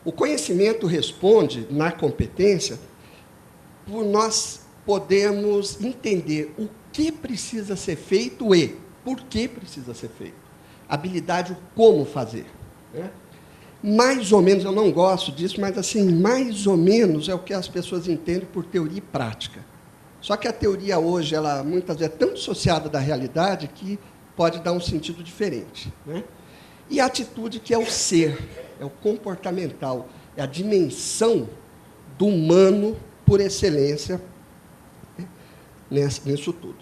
O conhecimento responde, na competência, por nós podermos entender o que precisa ser feito e por que precisa ser feito. Habilidade, o como fazer. Né? Mais ou menos, eu não gosto disso, mas assim, mais ou menos é o que as pessoas entendem por teoria e prática. Só que a teoria hoje, ela muitas vezes é tão dissociada da realidade que pode dar um sentido diferente. Né? E a atitude, que é o ser, é o comportamental, é a dimensão do humano por excelência, né, nisso tudo.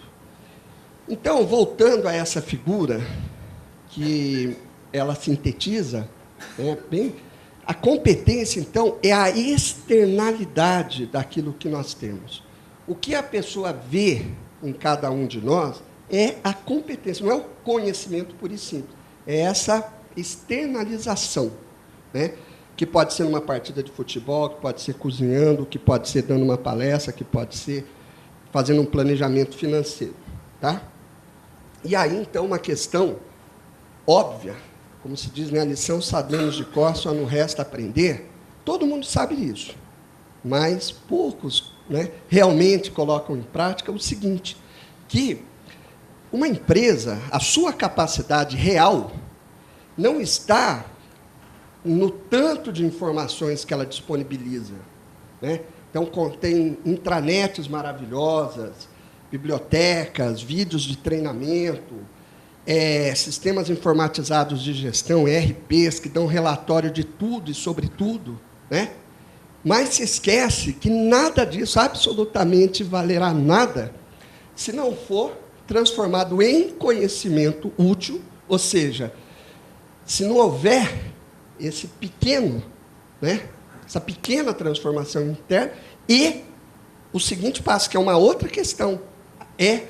Então, voltando a essa figura, que ela sintetiza, bem, a competência, então, é a externalidade daquilo que nós temos. O que a pessoa vê em cada um de nós é a competência, não é o conhecimento puro e simples, é essa externalização, né? Que pode ser numa partida de futebol, que pode ser cozinhando, que pode ser dando uma palestra, que pode ser fazendo um planejamento financeiro. Tá? E aí, então, uma questão óbvia, como se diz, né, a lição sabemos de cor, só não resta aprender. Todo mundo sabe disso, mas poucos, né, realmente colocam em prática o seguinte, que uma empresa, a sua capacidade real, não está no tanto de informações que ela disponibiliza. Né? Então, contém intranets maravilhosas, bibliotecas, vídeos de treinamento, sistemas informatizados de gestão, ERPs, que dão relatório de tudo e sobre tudo. Né? Mas se esquece que nada disso absolutamente valerá nada se não for transformado em conhecimento útil, ou seja, se não houver esse pequeno, né, essa pequena transformação interna, e o seguinte passo, que é uma outra questão, é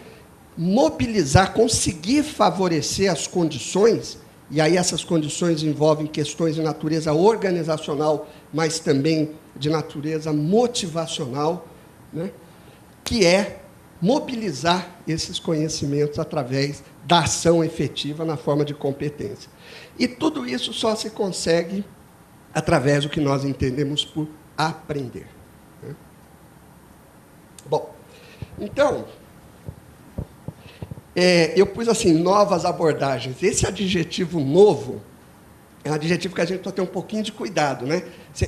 mobilizar, conseguir favorecer as condições, e aí essas condições envolvem questões de natureza organizacional, mas também de natureza motivacional, né, que é mobilizar esses conhecimentos através da ação efetiva na forma de competência. E tudo isso só se consegue através do que nós entendemos por aprender. Né? Bom, então, eu pus assim, novas abordagens. Esse adjetivo novo é um adjetivo que a gente precisa ter um pouquinho de cuidado. Né?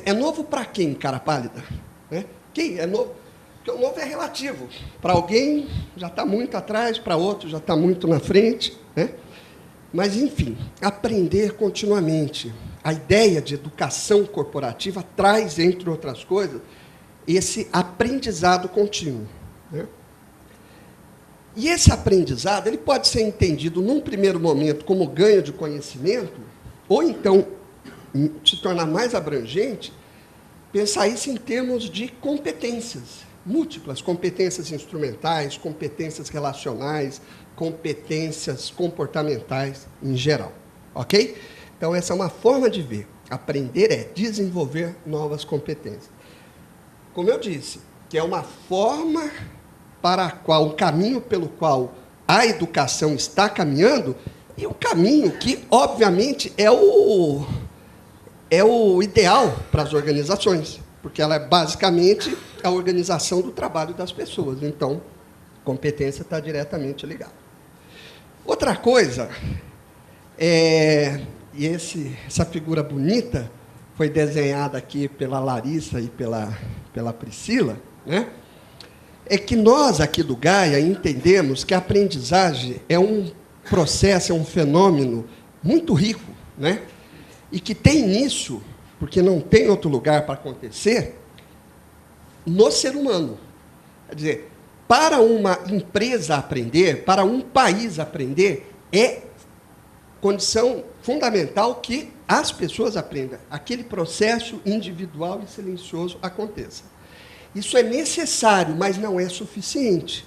É novo para quem, cara pálida? Né? Quem é novo? Porque o novo é relativo. Para alguém já está muito atrás, para outro já está muito na frente. Né? Mas, enfim, aprender continuamente. A ideia de educação corporativa traz, entre outras coisas, esse aprendizado contínuo. Né? E esse aprendizado ele pode ser entendido, num primeiro momento, como ganho de conhecimento, ou então, se tornar mais abrangente, pensar isso em termos de competências múltiplas, competências instrumentais, competências relacionais, competências comportamentais em geral. Ok? Então, essa é uma forma de ver. Aprender é desenvolver novas competências. Como eu disse, que é uma forma para a qual, um caminho pelo qual a educação está caminhando, e um caminho que, obviamente, é o ideal para as organizações, porque ela é basicamente a organização do trabalho das pessoas. Então, competência está diretamente ligada. Outra coisa, essa figura bonita foi desenhada aqui pela Larissa e pela Priscila, né? É que nós, aqui do Gaia, entendemos que a aprendizagem é um processo, é um fenômeno muito rico, né? E que tem nisso, porque não tem outro lugar para acontecer, no ser humano. Quer dizer, para uma empresa aprender, para um país aprender, é condição fundamental que as pessoas aprendam, aquele processo individual e silencioso aconteça. Isso é necessário, mas não é suficiente.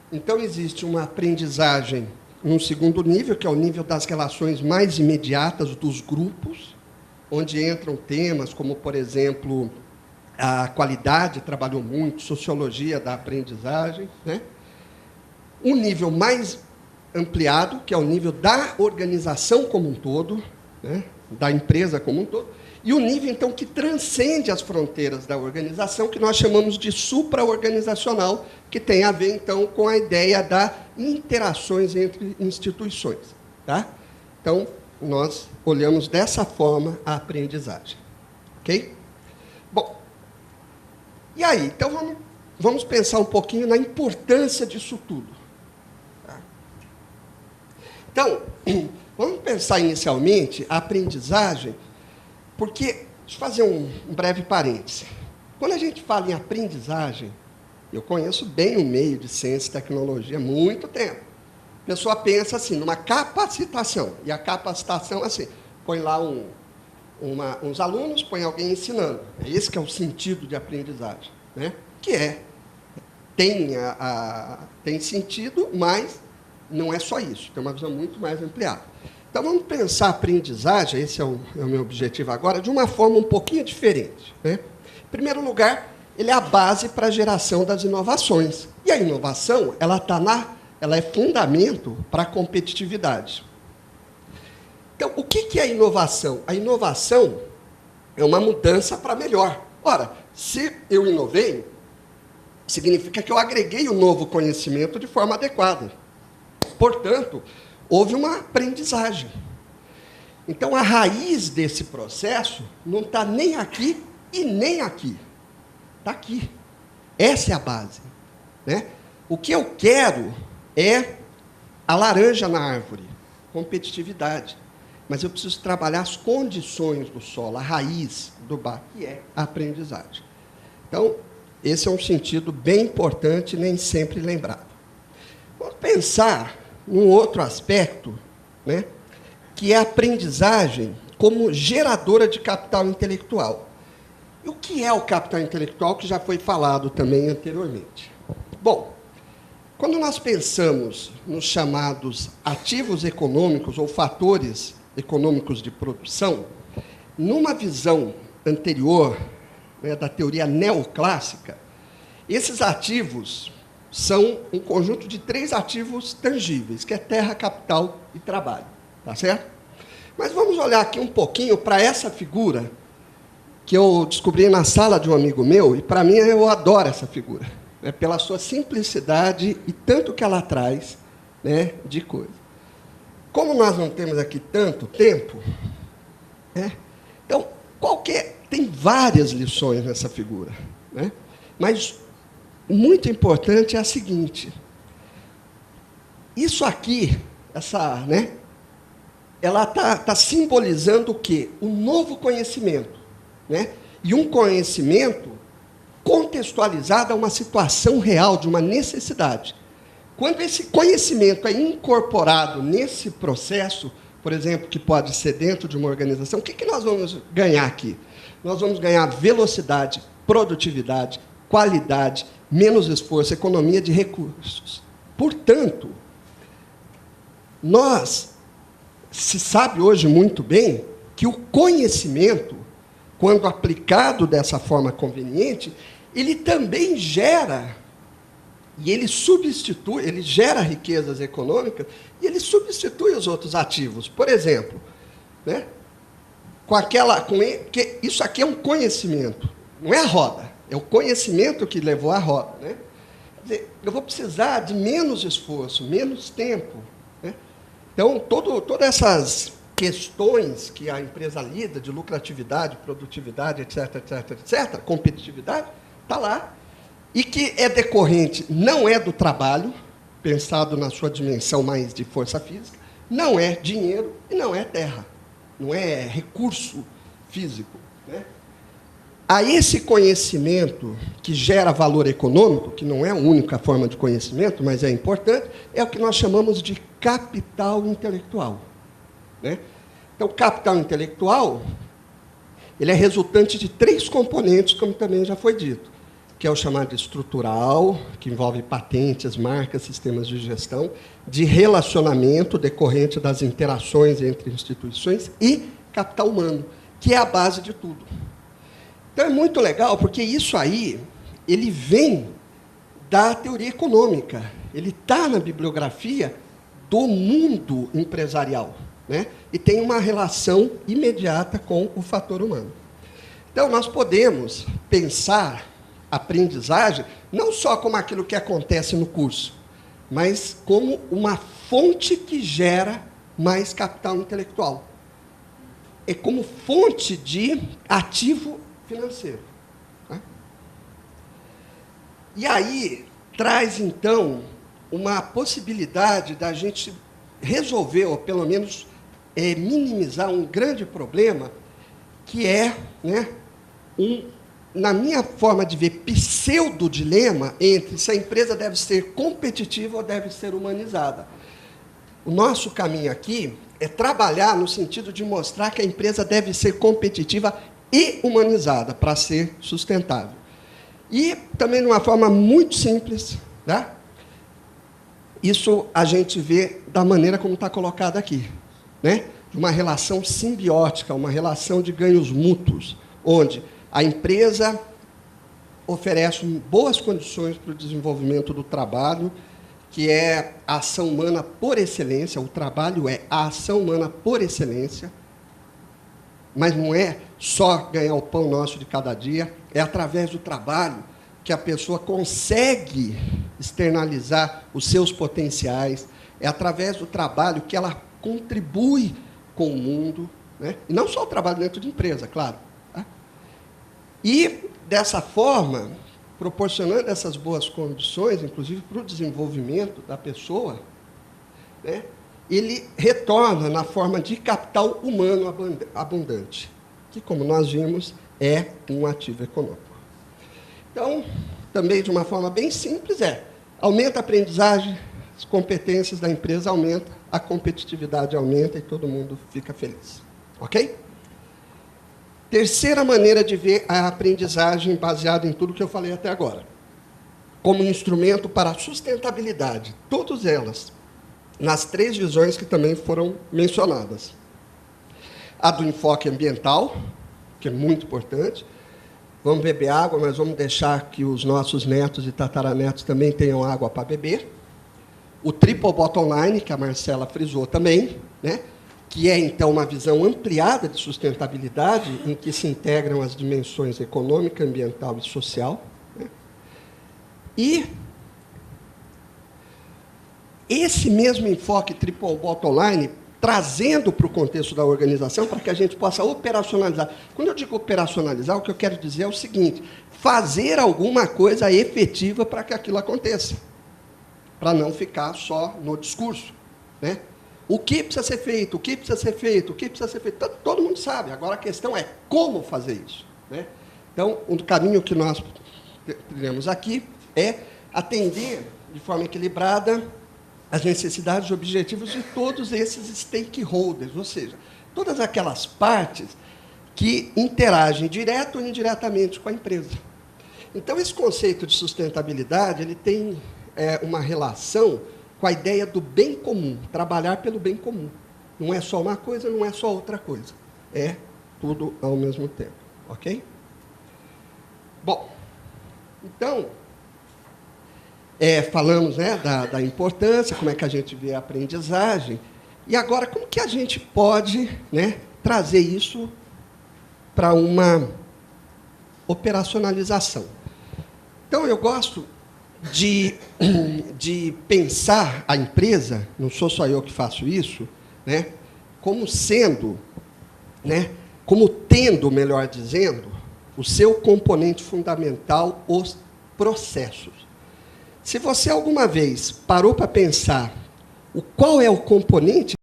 Então, existe uma aprendizagem num segundo nível, que é o nível das relações mais imediatas dos grupos, onde entram temas como, por exemplo, a qualidade, trabalhou muito, sociologia da aprendizagem. Né? Um nível mais ampliado, que é o nível da organização como um todo, né? Da empresa como um todo, e o nível, então, que transcende as fronteiras da organização, que nós chamamos de supra-organizacional, que tem a ver, então, com a ideia das interações entre instituições. Tá? Então, nós olhamos dessa forma a aprendizagem. Ok? Bom, e aí? Então, vamos pensar um pouquinho na importância disso tudo. Tá? Então, vamos pensar inicialmente a aprendizagem, porque, deixa eu fazer um breve parêntese. Quando a gente fala em aprendizagem, eu conheço bem o meio de ciência e tecnologia há muito tempo. A pessoa pensa assim, numa capacitação, e a capacitação, assim, põe lá uns alunos, põe alguém ensinando. É esse que é o sentido de aprendizagem, né? Que tem sentido, mas não é só isso, tem uma visão muito mais ampliada. Então, vamos pensar a aprendizagem, esse é o meu objetivo agora, de uma forma um pouquinho diferente, né? Em primeiro lugar, ele é a base para a geração das inovações. E a inovação, ela é fundamento para a competitividade. Então, o que é a inovação? A inovação é uma mudança para melhor. Ora, se eu inovei, significa que eu agreguei o novo conhecimento de forma adequada. Portanto, houve uma aprendizagem. Então, a raiz desse processo não está nem aqui e nem aqui. Está aqui. Essa é a base, né? O que eu quero é a laranja na árvore, competitividade. Mas eu preciso trabalhar as condições do solo, a raiz do bar, que é a aprendizagem. Então, esse é um sentido bem importante, nem sempre lembrado. Vamos pensar num outro aspecto, né, que é a aprendizagem como geradora de capital intelectual. E o que é o capital intelectual, que já foi falado também anteriormente? Bom, quando nós pensamos nos chamados ativos econômicos ou fatores econômicos de produção, numa visão anterior, né, da teoria neoclássica, esses ativos são um conjunto de 3 ativos tangíveis, que é terra, capital e trabalho. Tá certo? Mas vamos olhar aqui um pouquinho para essa figura que eu descobri na sala de um amigo meu, e, para mim, eu adoro essa figura, né, pela sua simplicidade e tanto que ela traz, né, de coisa. Como nós não temos aqui tanto tempo, né, então, tem várias lições nessa figura, né, mas muito importante é a seguinte: isso aqui, né, ela está simbolizando o quê? O novo conhecimento, né? E um conhecimento contextualizado a uma situação real, de uma necessidade. Quando esse conhecimento é incorporado nesse processo, por exemplo, que pode ser dentro de uma organização, o que nós vamos ganhar aqui? Nós vamos ganhar velocidade, produtividade, qualidade, menos esforço, economia de recursos. Portanto, se sabe hoje muito bem que o conhecimento, quando aplicado dessa forma conveniente, ele também gera, e ele gera riquezas econômicas, e ele substitui os outros ativos. Por exemplo, né, que isso aqui é um conhecimento, não é a roda, é o conhecimento que levou à roda, né? Quer dizer, eu vou precisar de menos esforço, menos tempo, né? Então, todas essas questões que a empresa lida, de lucratividade, produtividade, etc., etc., etc., competitividade, está lá, e que é decorrente, não é do trabalho, pensado na sua dimensão mais de força física, não é dinheiro e não é terra, não é recurso físico, né? A esse conhecimento que gera valor econômico, que não é a única forma de conhecimento, mas é importante, é o que nós chamamos de capital intelectual, né? Então, o capital intelectual, ele é resultante de 3 componentes, como também já foi dito, que é o chamado estrutural, que envolve patentes, marcas, sistemas de gestão, de relacionamento decorrente das interações entre instituições, e capital humano, que é a base de tudo. Então, é muito legal, porque isso aí, ele vem da teoria econômica, ele está na bibliografia do mundo empresarial, né? E tem uma relação imediata com o fator humano. Então, nós podemos pensar aprendizagem não só como aquilo que acontece no curso, mas como uma fonte que gera mais capital intelectual. É como fonte de ativo financeiro. Tá? E aí, traz, então, uma possibilidade da gente resolver, ou pelo menos minimizar um grande problema, que é, né, na minha forma de ver, pseudo-dilema entre se a empresa deve ser competitiva ou deve ser humanizada. O nosso caminho aqui é trabalhar no sentido de mostrar que a empresa deve ser competitiva e humanizada para ser sustentável. E também de uma forma muito simples, né? Isso a gente vê da maneira como está colocado aqui, né? Uma relação simbiótica, uma relação de ganhos mútuos, onde a empresa oferece boas condições para o desenvolvimento do trabalho, que é a ação humana por excelência. O trabalho é a ação humana por excelência, mas não é só ganhar o pão nosso de cada dia, é através do trabalho que a pessoa consegue externalizar os seus potenciais, é através do trabalho que ela contribui com o mundo, né? E não só o trabalho dentro de empresa, claro. Tá? E, dessa forma, proporcionando essas boas condições, inclusive para o desenvolvimento da pessoa, né, ele retorna na forma de capital humano abundante, que, como nós vimos, é um ativo econômico. Então, também de uma forma bem simples, aumenta a aprendizagem, as competências da empresa aumentam, a competitividade aumenta e todo mundo fica feliz. Ok? Terceira maneira de ver a aprendizagem baseada em tudo que eu falei até agora. Como instrumento para a sustentabilidade. Todas elas, nas 3 visões que também foram mencionadas. A do enfoque ambiental, que é muito importante. Vamos beber água, mas vamos deixar que os nossos netos e tataranetos também tenham água para beber. O triple bottom line, que a Marcela frisou também, né? Que é, então, uma visão ampliada de sustentabilidade, em que se integram as dimensões econômica, ambiental e social. Né? E esse mesmo enfoque triple bottom line, trazendo para o contexto da organização, para que a gente possa operacionalizar. Quando eu digo operacionalizar, o que eu quero dizer é o seguinte: fazer alguma coisa efetiva para que aquilo aconteça, para não ficar só no discurso, né? O que precisa ser feito, o que precisa ser feito, o que precisa ser feito. Todo mundo sabe. Agora, a questão é como fazer isso. Né? Então, o caminho que nós trilhamos aqui é atender de forma equilibrada as necessidades e objetivos de todos esses stakeholders, ou seja, todas aquelas partes que interagem direto ou indiretamente com a empresa. Então, esse conceito de sustentabilidade ele tem uma relação com a ideia do bem comum, trabalhar pelo bem comum. Não é só uma coisa, não é só outra coisa. É tudo ao mesmo tempo. Ok? Bom, então, falamos, né, da importância, como é que a gente vê a aprendizagem, e agora, como que a gente pode, né, trazer isso para uma operacionalização? Então, eu gosto de pensar a empresa, não sou só eu que faço isso, né, como sendo, né, como tendo, melhor dizendo, o seu componente fundamental, os processos. Se você alguma vez parou para pensar qual é o componente